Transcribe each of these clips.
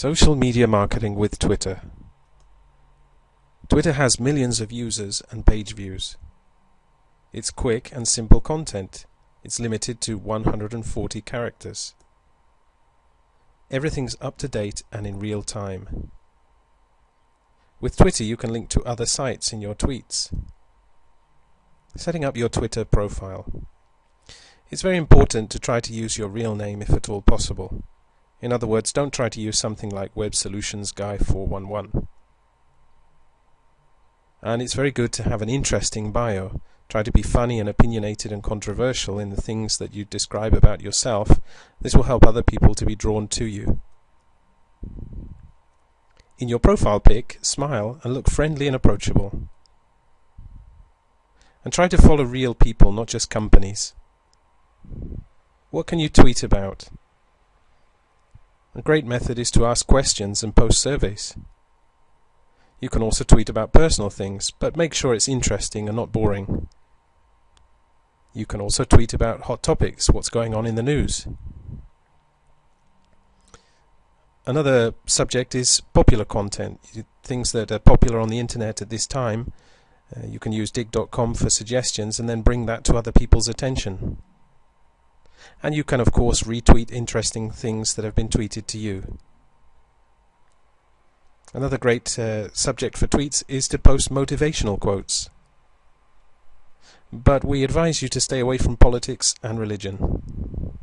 Social media marketing with Twitter. Twitter has millions of users and page views. It's quick and simple content. It's limited to 140 characters. Everything's up to date and in real time. With Twitter you can link to other sites in your tweets. Setting up your Twitter profile. It's very important to try to use your real name if at all possible. In other words, don't try to use something like Web Solutions Guy 411. And it's very good to have an interesting bio. Try to be funny and opinionated and controversial in the things that you describe about yourself. This will help other people to be drawn to you. In your profile pic, smile and look friendly and approachable. And try to follow real people, not just companies. What can you tweet about? A great method is to ask questions and post surveys. You can also tweet about personal things, but make sure it's interesting and not boring. You can also tweet about hot topics, what's going on in the news. Another subject is popular content, things that are popular on the internet at this time. You can use dig.com for suggestions and then bring that to other people's attention. And you can of course retweet interesting things that have been tweeted to you. Another great subject for tweets is to post motivational quotes. But we advise you to stay away from politics and religion.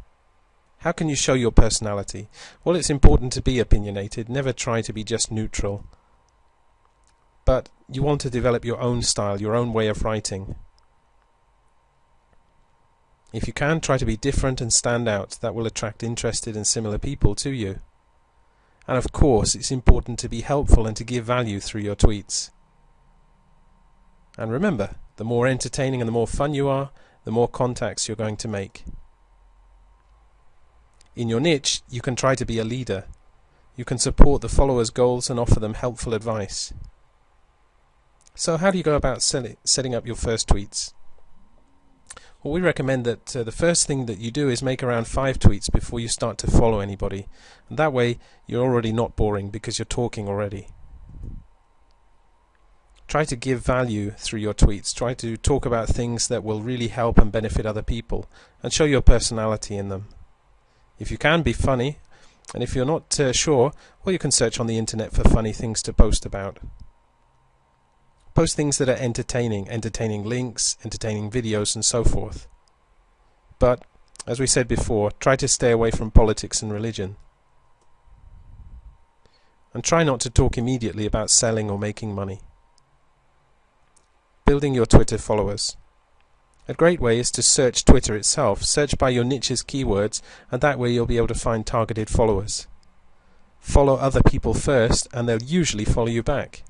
How can you show your personality? Well, it's important to be opinionated. Never try to be just neutral. But you want to develop your own style, your own way of writing. If you can, try to be different and stand out. That will attract interested and similar people to you. And of course, it's important to be helpful and to give value through your tweets. And remember, the more entertaining and the more fun you are, the more contacts you're going to make. In your niche, you can try to be a leader. You can support the followers' goals and offer them helpful advice. So how do you go about setting up your first tweets? Well, we recommend that the first thing that you do is make around 5 tweets before you start to follow anybody. And that way you're already not boring because you're talking already. Try to give value through your tweets. Try to talk about things that will really help and benefit other people and show your personality in them. If you can, be funny, and if you're not sure, well, you can search on the internet for funny things to post about. Post things that are entertaining links, entertaining videos and so forth. But, as we said before, try to stay away from politics and religion. And try not to talk immediately about selling or making money. Building your Twitter followers. A great way is to search Twitter itself. Search by your niche's keywords, and that way you'll be able to find targeted followers. Follow other people first, and they'll usually follow you back.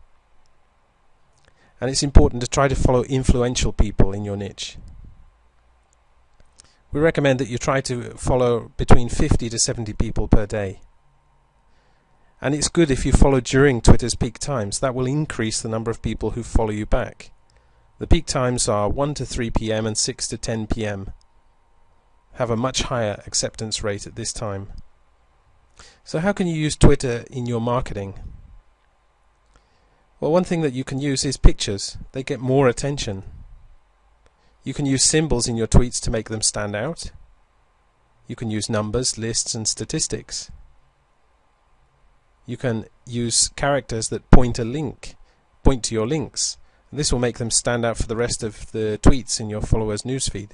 And it's important to try to follow influential people in your niche. We recommend that you try to follow between 50 to 70 people per day. And it's good if you follow during Twitter's peak times. That will increase the number of people who follow you back. The peak times are 1 to 3 p.m. and 6 to 10 p.m. Have a much higher acceptance rate at this time. So how can you use Twitter in your marketing? Well, one thing that you can use is pictures. They get more attention. You can use symbols in your tweets to make them stand out. You can use numbers, lists and statistics. You can use characters that point to your links. This will make them stand out for the rest of the tweets in your followers' newsfeed.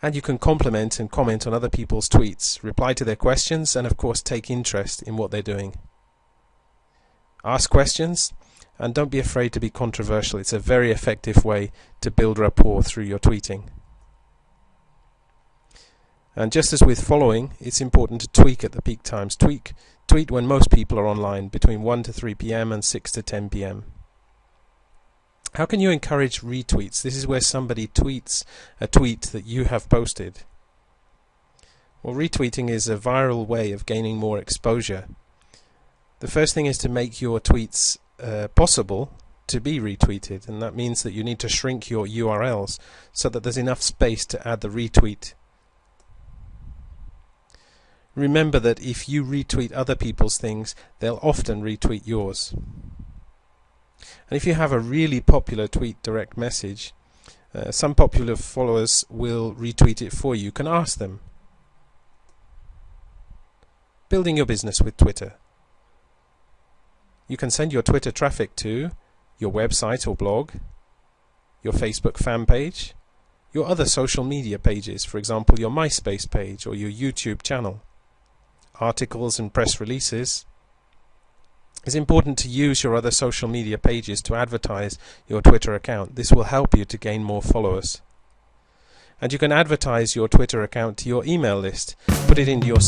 And you can compliment and comment on other people's tweets, reply to their questions and of course take interest in what they're doing. Ask questions and don't be afraid to be controversial. It's a very effective way to build rapport through your tweeting. And just as with following, it's important to tweak at the peak times. Tweet when most people are online, between 1 to 3 p.m. and 6 to 10 p.m. How can you encourage retweets? This is where somebody tweets a tweet that you have posted. Well, retweeting is a viral way of gaining more exposure. The first thing is to make your tweets possible to be retweeted, and that means that you need to shrink your URLs so that there's enough space to add the retweet Remember that if you retweet other people's things, they'll often retweet yours. And if you have a really popular tweet direct message, some popular followers will retweet it for you. You can ask them. Building your business with Twitter. You can send your Twitter traffic to your website or blog, your Facebook fan page, your other social media pages, for example your MySpace page or your YouTube channel, articles and press releases. It's important to use your other social media pages to advertise your Twitter account. This will help you to gain more followers. And you can advertise your Twitter account to your email list. Put it into your